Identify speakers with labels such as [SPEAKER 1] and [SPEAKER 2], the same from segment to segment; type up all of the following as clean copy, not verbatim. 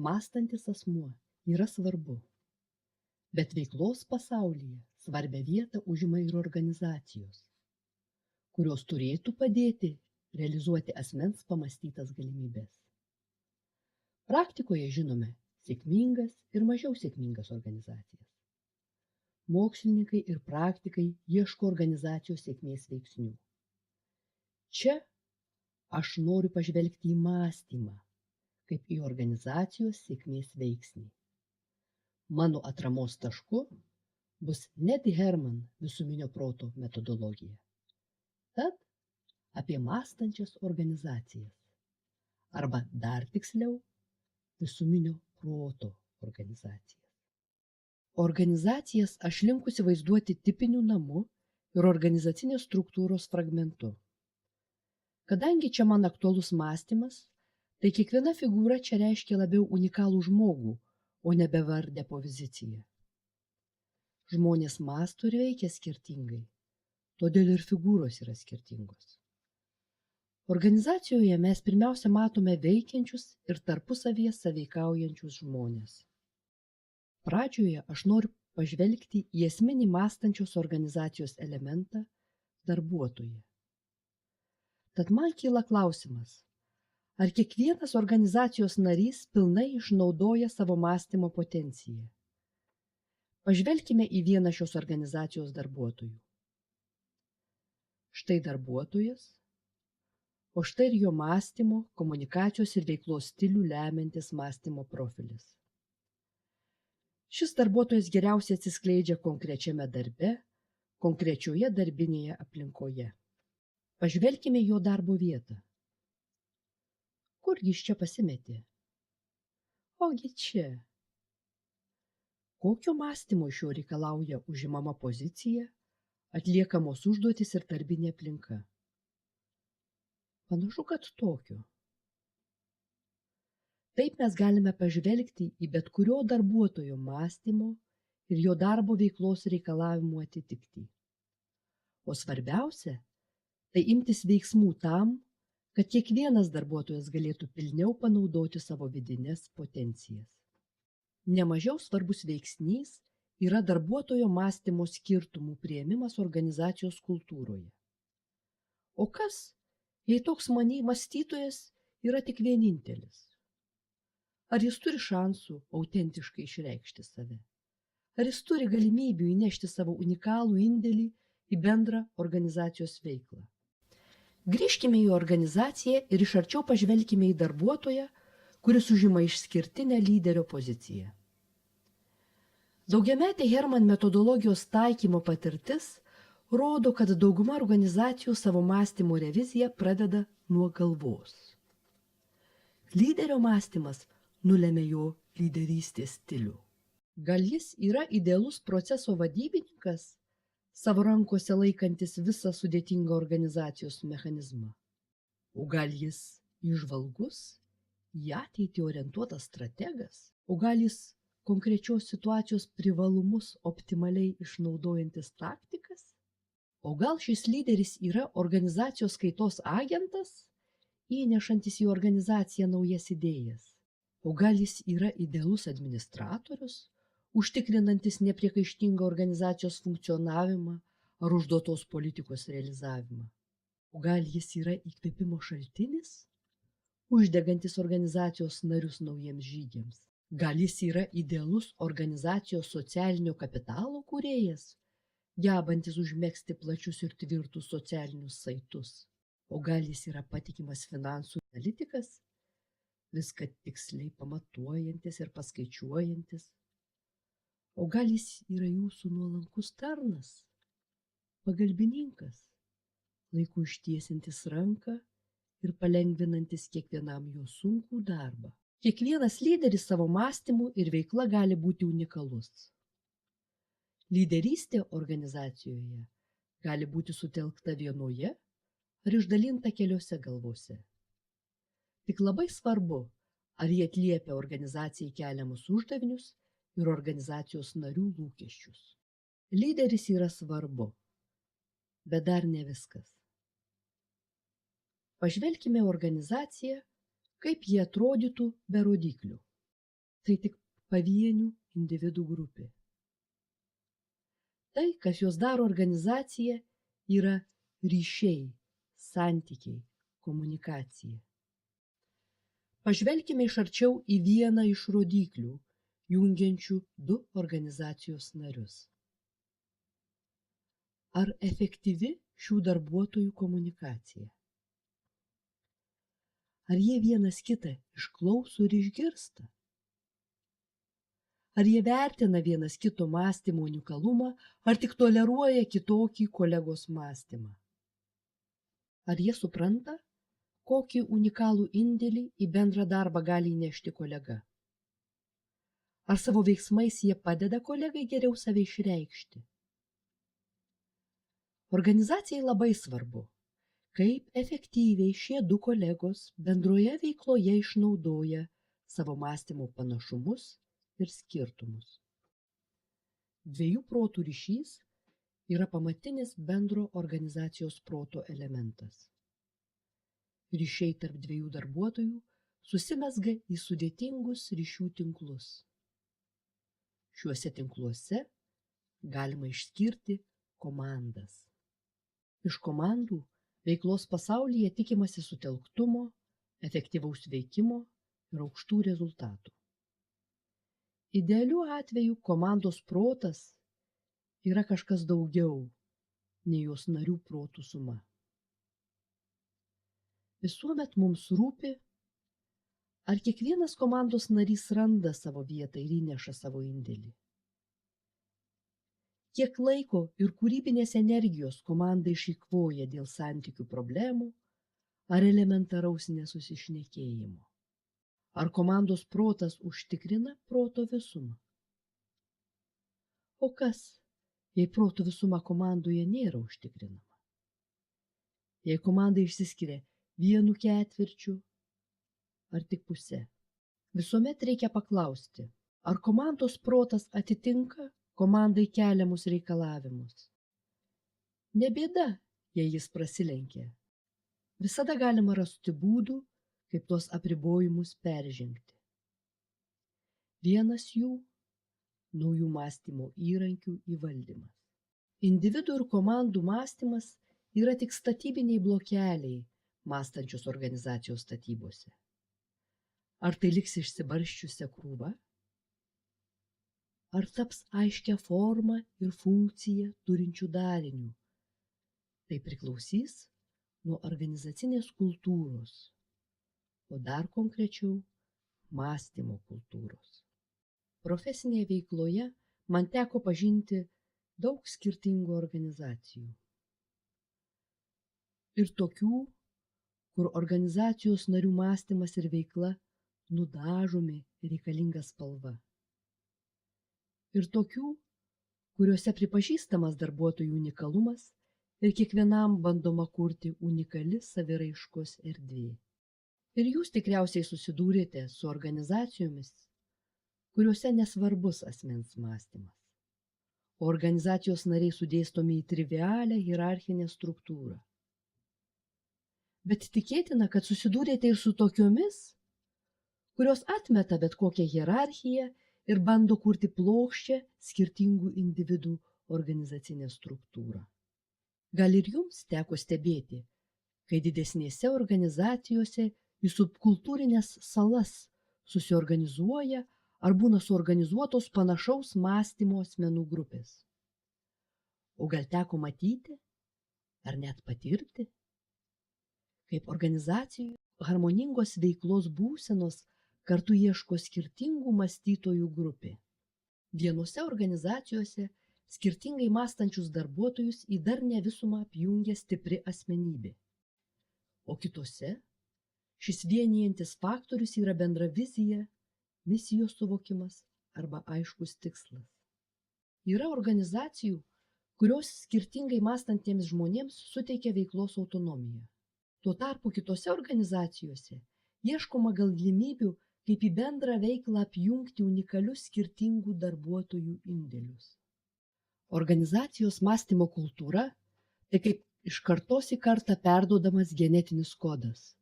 [SPEAKER 1] Mąstantis asmuo yra svarbu, bet veiklos pasaulyje svarbią vietą užima ir organizacijos, kurios turėtų padėti realizuoti asmens pamąstytas galimybes. Praktikoje žinome sėkmingas ir mažiau sėkmingas organizacijas. Mokslininkai ir praktikai ieško organizacijos sėkmės veiksnių. Čia aš noriu pažvelgti į mąstymą, kaip į organizacijos sėkmės veiksnį. Mano atramos tašku bus Ned Herman visuminio proto metodologija. Tad apie mąstančias organizacijas, arba dar tiksliau, visuminio proto organizacijas. Organizacijas aš linkusi vaizduoti tipiniu namu ir organizacinės struktūros fragmentu. Kadangi čia man aktualus mąstymas, tai kiekviena figūra čia reiškia labiau unikalų žmogų, o ne bevardę poziciją. Žmonės mąsto ir veikia skirtingai, todėl ir figūros yra skirtingos. Organizacijoje mes pirmiausia matome veikiančius ir tarpusavyje sąveikaujančius žmonės. Pradžioje aš noriu pažvelgti į esminį mąstančios organizacijos elementą – darbuotoją. Tad man kyla klausimas, ar kiekvienas organizacijos narys pilnai išnaudoja savo mąstymo potenciją? Pažvelkime į vieną šios organizacijos darbuotojų. Štai darbuotojas, o štai ir jo mąstymo, komunikacijos ir veiklos stilių lemiantis mąstymo profilis. Šis darbuotojas geriausiai atsiskleidžia konkrečiame darbe, konkrečioje darbinėje aplinkoje. Pažvelkime į jo darbo vietą. Kurgi jis čia pasimetė? Ogi čia. Kokio mąstymo iš jo reikalauja užimama pozicija, atliekamos užduotys ir darbinė aplinka? Panašu, kad tokio. Taip mes galime pažvelgti į bet kurio darbuotojo mąstymo ir jo darbo veiklos reikalavimų atitiktį. O svarbiausia, tai imtis veiksmų tam, kad kiekvienas darbuotojas galėtų pilniau panaudoti savo vidines potencijas. Nemažiau svarbus veiksnys yra darbuotojo mąstymo skirtumų priėmimas organizacijos kultūroje. O kas, jei toks mąstytojas yra tik vienintelis? Ar jis turi šansų autentiškai išreikšti save? Ar jis turi galimybių įnešti savo unikalų indėlį į bendrą organizacijos veiklą? Grįžkime į organizaciją ir iš arčiau pažvelkime į darbuotoją, kuris užima išskirtinę lyderio poziciją. Daugiametė Herman metodologijos taikymo patirtis rodo, kad dauguma organizacijų savo mąstymo reviziją pradeda nuo galvos. Lyderio mąstymas nulemia jo lyderystės stilių. Gal jis yra idealus proceso vadybininkas, savo rankose laikantis visą sudėtingą organizacijos mechanizmą? O gal jis įžvalgus, į ateitį orientuotas strategas? O gal jis konkrečios situacijos privalumus optimaliai išnaudojantis taktikas? O gal šis lyderis yra organizacijos kaitos agentas, įnešantis į organizaciją naujas idėjas? O gal jis yra idealus administratorius, užtikrinantis nepriekaištingą organizacijos funkcionavimą ar užduotos politikos realizavimą? O gal jis yra įkvėpimo šaltinis, uždegantis organizacijos narius naujiems žygiams? Gal jis yra idealus organizacijos socialinio kapitalo kūrėjas, gebantis užmegzti plačius ir tvirtus socialinius saitus? O gal jis yra patikimas finansų analitikas, viską tiksliai pamatuojantis ir paskaičiuojantis? O gal jis yra jūsų nuolankus tarnas, pagalbininkas, laiku ištiesintis ranką ir palengvinantis kiekvienam jo sunkų darbą? Kiekvienas lyderis savo mąstymu ir veikla gali būti unikalus. Lyderystė organizacijoje gali būti sutelkta vienoje ar išdalinta keliose galvose. Tik labai svarbu, ar jie atliepia organizacijai keliamus uždavinius ir organizacijos narių lūkesčius. Lyderis yra svarbu, bet dar ne viskas. Pažvelkime organizaciją, kaip jie atrodytų be rodiklių. tai tik pavienių individų grupė. Tai, kas juos daro organizacija, yra ryšiai, santykiai, komunikacija. Pažvelkime iš arčiau į vieną iš rodiklių, jungiančių du organizacijos narius. Ar efektyvi šių darbuotojų komunikacija? Ar jie vienas kitą išklauso ir išgirsta? Ar jie vertina vienas kito mąstymo unikalumą, ar tik toleruoja kitokį kolegos mąstymą? Ar jie supranta, kokį unikalų indėlį į bendrą darbą gali įnešti kolega? Ar savo veiksmais jie padeda kolegai geriau save išreikšti? Organizacijai labai svarbu, kaip efektyviai šie du kolegos bendroje veikloje išnaudoja savo mąstymo panašumus ir skirtumus. Dviejų protų ryšys yra pamatinis bendro organizacijos proto elementas. Ryšiai tarp dviejų darbuotojų susimezga į sudėtingus ryšių tinklus. Šiuose tinkluose galima išskirti komandas. Iš komandų veiklos pasaulyje tikimasi sutelktumo, efektyvaus veikimo ir aukštų rezultatų. Idealiu atveju komandos protas yra kažkas daugiau nei jos narių protų suma. Visuomet mums rūpi, ar kiekvienas komandos narys randa savo vietą ir įneša savo indėlį. Kiek laiko ir kūrybinės energijos komanda išeikvoja dėl santykių problemų ar elementaraus nesusišnekėjimo. Ar komandos protas užtikrina proto visumą? O kas, jei proto visuma komandoje nėra užtikrinama? Jei komanda išsiskiria 1/4 ar tik pusė? Visuomet reikia paklausti, ar komandos protas atitinka komandai keliamus reikalavimus. Ne bėda, jei jis prasilenkia. Visada galima rasti būdų, kaip tuos apribojimus peržengti. Vienas jų – naujų mąstymo įrankių įvaldymas. Individų ir komandų mąstymas yra tik statybiniai blokeliai mąstančios organizacijos statybose. Ar tai liks išsibarsčiusią krūvą? Ar taps aiškia forma ir funkcija turinčių darinių? Tai priklausys nuo organizacinės kultūros, o dar konkrečiau mąstymo kultūros. Profesinėje veikloje man teko pažinti daug skirtingų organizacijų. Ir tokių, kur organizacijos narių mąstymas ir veikla nudažomi reikalinga spalva. Ir tokių, kuriuose pripažįstamas darbuotojų unikalumas ir kiekvienam bandoma kurti unikali saviraiškos erdvė. Ir jūs tikriausiai susidūrėte su organizacijomis, kuriuose nesvarbus asmens mąstymas. O organizacijos nariai sudėstomi į trivialią hierarchinę struktūrą. Bet tikėtina, kad susidūrėte ir su tokiomis, kurios atmeta bet kokią hierarchiją ir bando kurti plokščią skirtingų individų organizacinę struktūrą. Gal ir jums teko stebėti, kai didesnėse organizacijose į subkultūrinės salas susiorganizuoja ar būna suorganizuotos panašaus mąstymo asmenų grupės. O gal teko matyti ar net patirti, kaip organizacijų harmoningos veiklos būsenos kartu ieško skirtingų mąstytojų grupė. Vienose organizacijose skirtingai mąstančius darbuotojus į darnią visumą apjungia stipri asmenybė. O kitose šis vienijantis faktorius yra bendra vizija, misijos suvokimas arba aiškus tikslas. Yra organizacijų, kurios skirtingai mąstantiems žmonėms suteikia veiklos autonomiją. Tuo tarpu kitose organizacijose ieškoma galimybių, kaip į bendrą veiklą apjungti unikalius skirtingų darbuotojų indėlius. Organizacijos mąstymo kultūra – tai kaip iš kartos į kartą perduodamas genetinis kodas,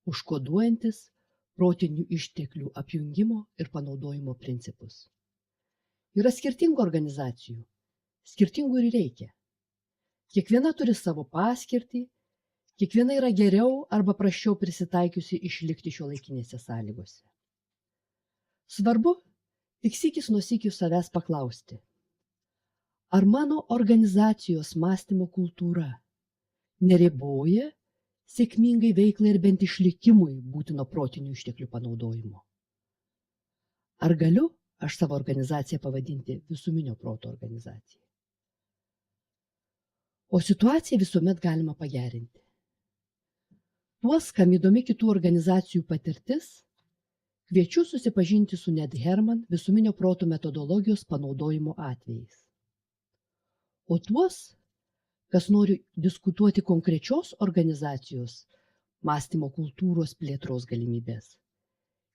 [SPEAKER 1] užkoduojantis protinių išteklių apjungimo ir panaudojimo principus. Yra skirtingų organizacijų, skirtingų ir reikia. Kiekviena turi savo paskirtį, kiekviena yra geriau arba prasčiau prisitaikiusi išlikti šiuolaikinėse sąlygose. Svarbu tik sykis nuo sykių savęs paklausti, ar mano organizacijos mąstymo kultūra neriboja sėkmingai veiklai ir bent išlikimui būtino protinių išteklių panaudojimo? Ar galiu aš savo organizaciją pavadinti visuminio proto organizacija? O situaciją visuomet galima pagerinti. Tuos, kam įdomi kitų organizacijų patirtis, kviečiu susipažinti su Ned Herman visuminio proto metodologijos panaudojimo atvejais. O tuos, kas nori diskutuoti konkrečios organizacijos mąstymo kultūros plėtros galimybės,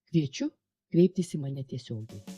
[SPEAKER 1] kviečiu kreiptis į mane tiesiogiai.